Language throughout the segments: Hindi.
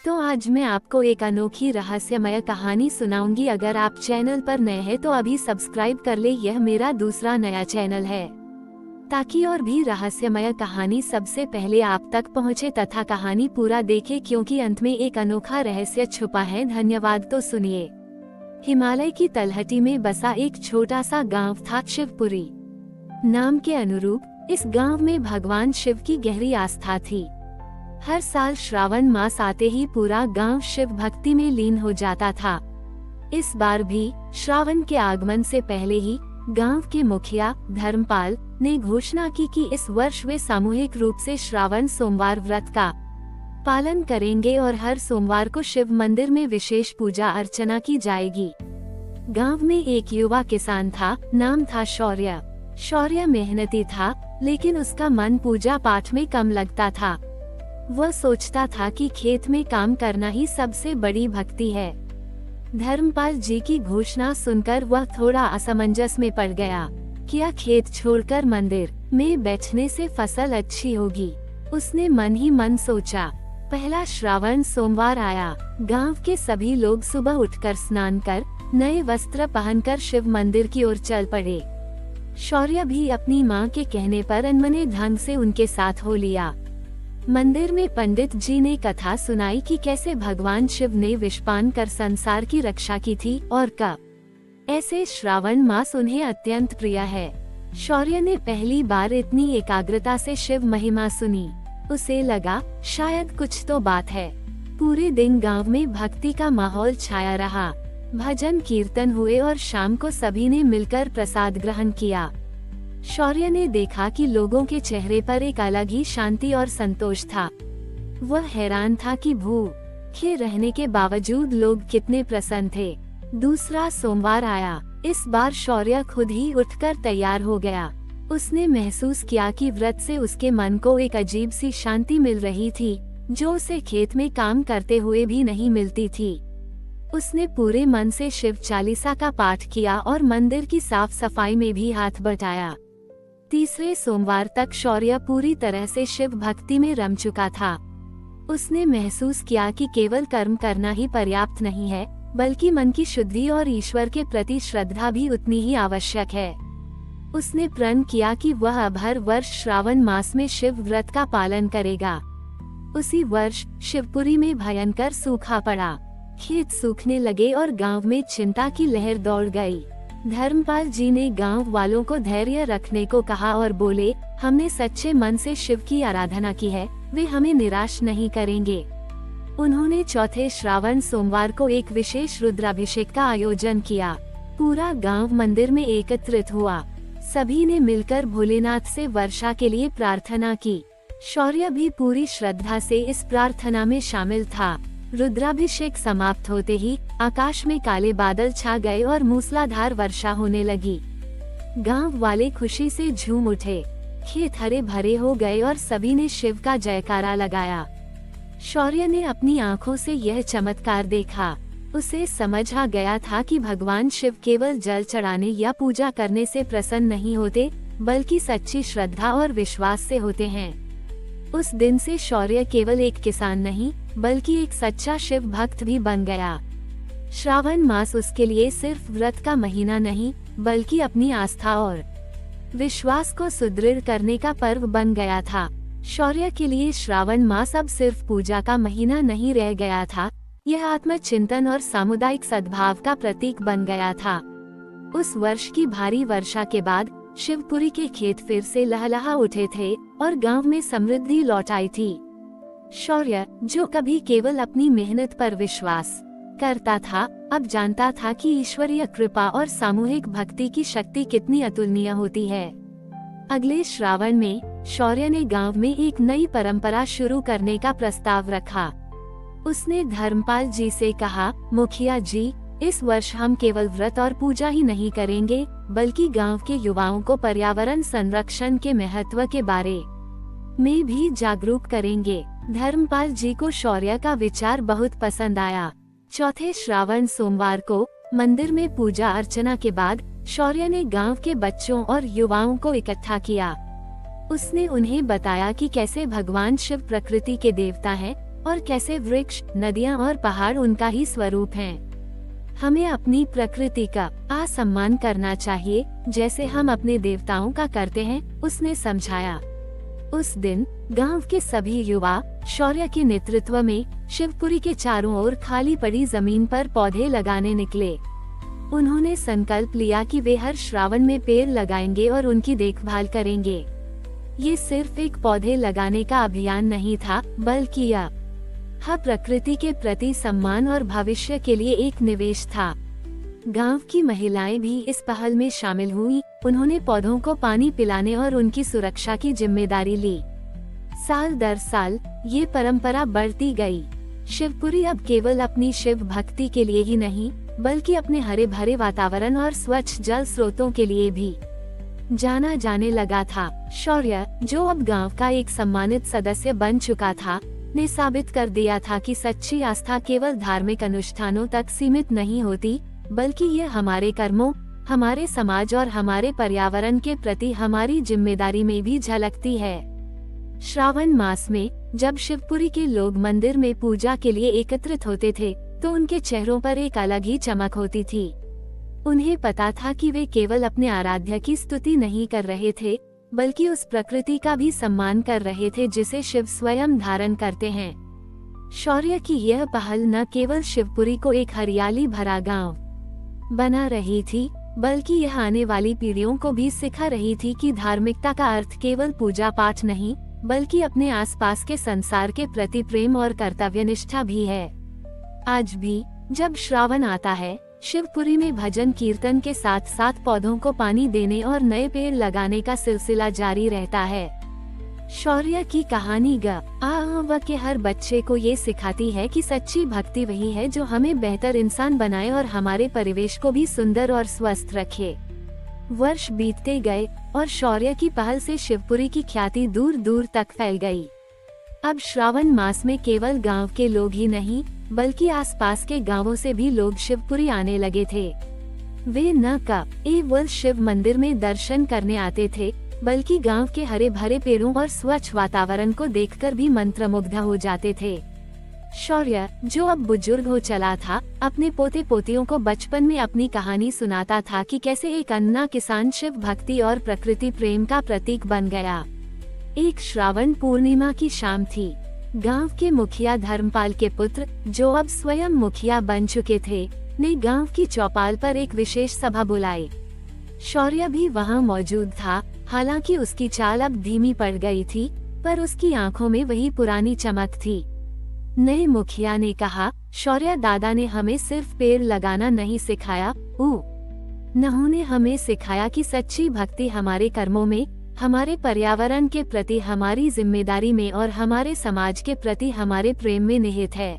तो आज मैं आपको एक अनोखी रहस्यमय कहानी सुनाऊंगी। अगर आप चैनल पर नए हैं तो अभी सब्सक्राइब कर ले। यह मेरा दूसरा नया चैनल है ताकि और भी रहस्यमय कहानी सबसे पहले आप तक पहुंचे तथा कहानी पूरा देखे, क्योंकि अंत में एक अनोखा रहस्य छुपा है। धन्यवाद। तो सुनिए। हिमालय की तलहटी में बसा एक छोटा सा गांव था, शिवपुरी। नाम के अनुरूप इस गांव में भगवान शिव की गहरी आस्था थी। हर साल श्रावण मास आते ही पूरा गांव शिव भक्ति में लीन हो जाता था। इस बार भी श्रावण के आगमन से पहले ही गांव के मुखिया धर्मपाल ने घोषणा की कि इस वर्ष वे सामूहिक रूप से श्रावण सोमवार व्रत का पालन करेंगे और हर सोमवार को शिव मंदिर में विशेष पूजा अर्चना की जाएगी। गांव में एक युवा किसान था, नाम था शौर्य। शौर्य मेहनती था, लेकिन उसका मन पूजा पाठ में कम लगता था। वह सोचता था कि खेत में काम करना ही सबसे बड़ी भक्ति है। धर्मपाल जी की घोषणा सुनकर वह थोड़ा असमंजस में पड़ गया। क्या खेत छोड़कर मंदिर में बैठने से फसल अच्छी होगी? उसने मन ही मन सोचा। पहला श्रावण सोमवार आया। गांव के सभी लोग सुबह उठकर स्नान कर नए वस्त्र पहनकर शिव मंदिर की ओर चल पड़े। शौर्य भी अपनी मां के कहने पर अनमने ढंग से उनके साथ हो लिया। मंदिर में पंडित जी ने कथा सुनाई कि कैसे भगवान शिव ने विषपान कर संसार की रक्षा की थी और कब ऐसे श्रावण मास उन्हें अत्यंत प्रिय है। शौर्य ने पहली बार इतनी एकाग्रता से शिव महिमा सुनी। उसे लगा शायद कुछ तो बात है। पूरे दिन गांव में भक्ति का माहौल छाया रहा। भजन कीर्तन हुए और शाम को सभी ने मिलकर प्रसाद ग्रहण किया। शौर्य ने देखा कि लोगों के चेहरे पर एक अलग ही शांति और संतोष था। वह हैरान था कि भूखे रहने के बावजूद लोग कितने प्रसन्न थे। दूसरा सोमवार आया। इस बार शौर्य खुद ही उठकर तैयार हो गया। उसने महसूस किया कि व्रत से उसके मन को एक अजीब सी शांति मिल रही थी, जो उसे खेत में काम करते हुए भी नहीं मिलती थी। उसने पूरे मन से शिव चालीसा का पाठ किया और मंदिर की साफ सफाई में भी हाथ बटाया। तीसरे सोमवार तक शौर्य पूरी तरह से शिव भक्ति में रम चुका था। उसने महसूस किया कि केवल कर्म करना ही पर्याप्त नहीं है, बल्कि मन की शुद्धि और ईश्वर के प्रति श्रद्धा भी उतनी ही आवश्यक है। उसने प्रण किया कि वह अब हर वर्ष श्रावण मास में शिव व्रत का पालन करेगा। उसी वर्ष शिवपुरी में भयंकर सूखा पड़ा। खेत सूखने लगे और गांव में चिंता की लहर दौड़ गई। धर्मपाल जी ने गांव वालों को धैर्य रखने को कहा और बोले, हमने सच्चे मन से शिव की आराधना की है, वे हमें निराश नहीं करेंगे। उन्होंने चौथे श्रावण सोमवार को एक विशेष रुद्राभिषेक का आयोजन किया। पूरा गांव मंदिर में एकत्रित हुआ। सभी ने मिलकर भोलेनाथ से वर्षा के लिए प्रार्थना की। शौर्य भी पूरी श्रद्धा से इस प्रार्थना में शामिल था। रुद्राभिषेक समाप्त होते ही आकाश में काले बादल छा गए और मूसलाधार वर्षा होने लगी। गांव वाले खुशी से झूम उठे। खेत हरे भरे हो गए और सभी ने शिव का जयकारा लगाया। शौर्य ने अपनी आंखों से यह चमत्कार देखा। उसे समझ आ गया था कि भगवान शिव केवल जल चढ़ाने या पूजा करने से प्रसन्न नहीं होते, बल्कि सच्ची श्रद्धा और विश्वास से होते हैं। उस दिन से शौर्य केवल एक किसान नहीं, बल्कि एक सच्चा शिव भक्त भी बन गया। श्रावण मास उसके लिए सिर्फ व्रत का महीना नहीं, बल्कि अपनी आस्था और विश्वास को सुदृढ़ करने का पर्व बन गया था। शौर्य के लिए श्रावण मास अब सिर्फ पूजा का महीना नहीं रह गया था, यह आत्मचिंतन और सामुदायिक सद्भाव का प्रतीक बन गया था। उस वर्ष की भारी वर्षा के बाद शिवपुरी के खेत फिर से लहलहा उठे थे और गांव में समृद्धि लौट आई थी। शौर्य, जो कभी केवल अपनी मेहनत पर विश्वास करता था, अब जानता था कि ईश्वरीय कृपा और सामूहिक भक्ति की शक्ति कितनी अतुलनीय होती है। अगले श्रावण में शौर्य ने गांव में एक नई परंपरा शुरू करने का प्रस्ताव रखा। उसने धर्मपाल जी से कहा, मुखिया जी, इस वर्ष हम केवल व्रत और पूजा ही नहीं करेंगे, बल्कि गांव के युवाओं को पर्यावरण संरक्षण के महत्व के बारे में भी जागरूक करेंगे। धर्मपाल जी को शौर्य का विचार बहुत पसंद आया। चौथे श्रावण सोमवार को मंदिर में पूजा अर्चना के बाद शौर्य ने गांव के बच्चों और युवाओं को इकट्ठा किया। उसने उन्हें बताया कि कैसे भगवान शिव प्रकृति के देवता हैं और कैसे वृक्ष, नदियाँ और पहाड़ उनका ही स्वरूप हैं। हमें अपनी प्रकृति का असम्मान करना चाहिए, जैसे हम अपने देवताओं का करते हैं, उसने समझाया। उस दिन गांव के सभी युवा शौर्य के नेतृत्व में शिवपुरी के चारों ओर खाली पड़ी जमीन पर पौधे लगाने निकले। उन्होंने संकल्प लिया कि वे हर श्रावण में पेड़ लगाएंगे और उनकी देखभाल करेंगे। ये सिर्फ एक पौधे लगाने का अभियान नहीं था, बल्कि यह प्रकृति के प्रति सम्मान और भविष्य के लिए एक निवेश था। गांव की महिलाएं भी इस पहल में शामिल हुई। उन्होंने पौधों को पानी पिलाने और उनकी सुरक्षा की जिम्मेदारी ली। साल दर साल ये परंपरा बढ़ती गई। शिवपुरी अब केवल अपनी शिव भक्ति के लिए ही नहीं, बल्कि अपने हरे भरे वातावरण और स्वच्छ जल स्रोतों के लिए भी जाना जाने लगा था। शौर्य, जो अब गांव का एक सम्मानित सदस्य बन चुका था, ने साबित कर दिया था कि सच्ची आस्था केवल धार्मिक अनुष्ठानों तक सीमित नहीं होती, बल्कि ये हमारे कर्मों, हमारे समाज और हमारे पर्यावरण के प्रति हमारी जिम्मेदारी में भी झलकती है। श्रावण मास में जब शिवपुरी के लोग मंदिर में पूजा के लिए एकत्रित होते थे, तो उनके चेहरों पर एक अलग ही चमक होती थी। उन्हें पता था कि वे केवल अपने आराध्य की स्तुति नहीं कर रहे थे, बल्कि उस प्रकृति का भी सम्मान कर रहे थे जिसे शिव स्वयं धारण करते हैं। शौर्य की यह पहल न केवल शिवपुरी को एक हरियाली भरा गांव बना रही थी, बल्कि यह आने वाली पीढ़ियों को भी सिखा रही थी कि धार्मिकता का अर्थ केवल पूजा पाठ नहीं, बल्कि अपने आसपास के संसार के प्रति प्रेम और कर्तव्यनिष्ठा भी है। आज भी जब श्रावण आता है, शिवपुरी में भजन कीर्तन के साथ साथ पौधों को पानी देने और नए पेड़ लगाने का सिलसिला जारी रहता है। शौर्य की कहानी गाँव के हर बच्चे को ये सिखाती है कि सच्ची भक्ति वही है जो हमें बेहतर इंसान बनाए और हमारे परिवेश को भी सुंदर और स्वस्थ रखे। वर्ष बीतते गए और शौर्य की पहल से शिवपुरी की ख्याति दूर दूर तक फैल गई। अब श्रावण मास में केवल गांव के लोग ही नहीं, बल्कि आसपास के गांवों से भी लोग शिवपुरी आने लगे थे। वे न केवल शिव मंदिर में दर्शन करने आते थे, बल्कि गांव के हरे भरे पेड़ों और स्वच्छ वातावरण को देखकर भी मंत्रमुग्ध हो जाते थे। शौर्य, जो अब बुजुर्ग हो चला था, अपने पोते पोतियों को बचपन में अपनी कहानी सुनाता था कि कैसे एक अन्ना किसान शिव भक्ति और प्रकृति प्रेम का प्रतीक बन गया। एक श्रावण पूर्णिमा की शाम थी। गांव के मुखिया धर्मपाल के पुत्र, जो अब स्वयं मुखिया बन चुके थे, ने गांव की चौपाल पर एक विशेष सभा बुलाई। शौर्य भी वहां मौजूद था। हालांकि उसकी चाल अब धीमी पड़ गई थी, पर उसकी आंखों में वही पुरानी चमक थी। नए मुखिया ने कहा, शौर्य दादा ने हमें सिर्फ पेड़ लगाना नहीं सिखाया, उन्होंने हमें सिखाया कि सच्ची भक्ति हमारे कर्मों में, हमारे पर्यावरण के प्रति हमारी जिम्मेदारी में और हमारे समाज के प्रति हमारे प्रेम में निहित है।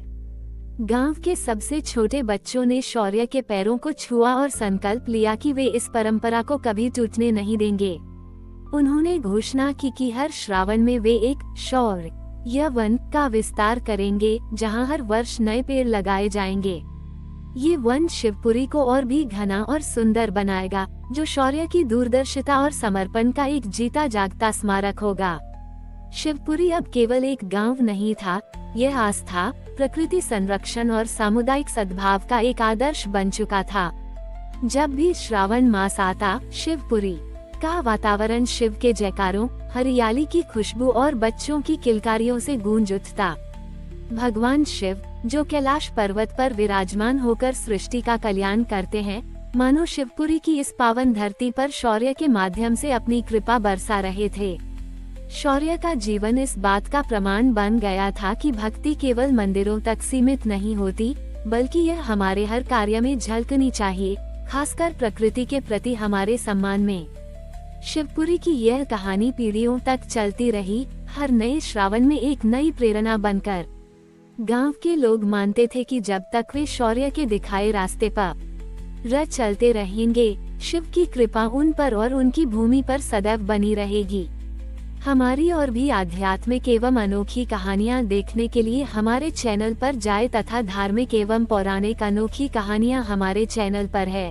गांव के सबसे छोटे बच्चों ने शौर्य के पैरों को छुआ और संकल्प लिया कि वे इस परंपरा को कभी टूटने नहीं देंगे। उन्होंने घोषणा की कि हर श्रावण में वे एक शौर्य वन का विस्तार करेंगे, जहां हर वर्ष नए पेड़ लगाए जाएंगे। ये वन शिवपुरी को और भी घना और सुंदर बनाएगा, जो शौर्य की दूरदर्शिता और समर्पण का एक जीता जागता स्मारक होगा। शिवपुरी अब केवल एक गांव नहीं था, यह आस्था, प्रकृति संरक्षण और सामुदायिक सद्भाव का एक आदर्श बन चुका था। जब भी श्रावण मास आता, शिवपुरी का वातावरण शिव के जयकारों, हरियाली की खुशबू और बच्चों की किलकारियों से गूंज उठता। भगवान शिव, जो कैलाश पर्वत पर विराजमान होकर सृष्टि का कल्याण करते हैं, मानो शिवपुरी की इस पावन धरती पर शौर्य के माध्यम से अपनी कृपा बरसा रहे थे। शौर्य का जीवन इस बात का प्रमाण बन गया था कि भक्ति केवल मंदिरों तक सीमित नहीं होती, बल्कि यह हमारे हर कार्य में झलकनी चाहिए, खासकर प्रकृति के प्रति हमारे सम्मान में। शिवपुरी की यह कहानी पीढ़ियों तक चलती रही, हर नए श्रावण में एक नई प्रेरणा बनकर। गांव के लोग मानते थे कि जब तक वे शौर्य के दिखाए रास्ते पर चलते रहेंगे, शिव की कृपा उन पर और उनकी भूमि पर सदैव बनी रहेगी। हमारी और भी आध्यात्मिक एवं अनोखी कहानियाँ देखने के लिए हमारे चैनल पर जाएं तथा धार्मिक एवं पौराणिक अनोखी कहानियाँ हमारे चैनल पर है।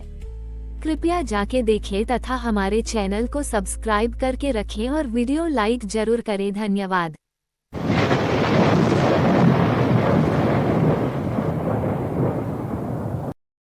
कृपया जाके देखें तथा हमारे चैनल को सब्सक्राइब करके रखें और वीडियो लाइक जरूर करें। धन्यवाद।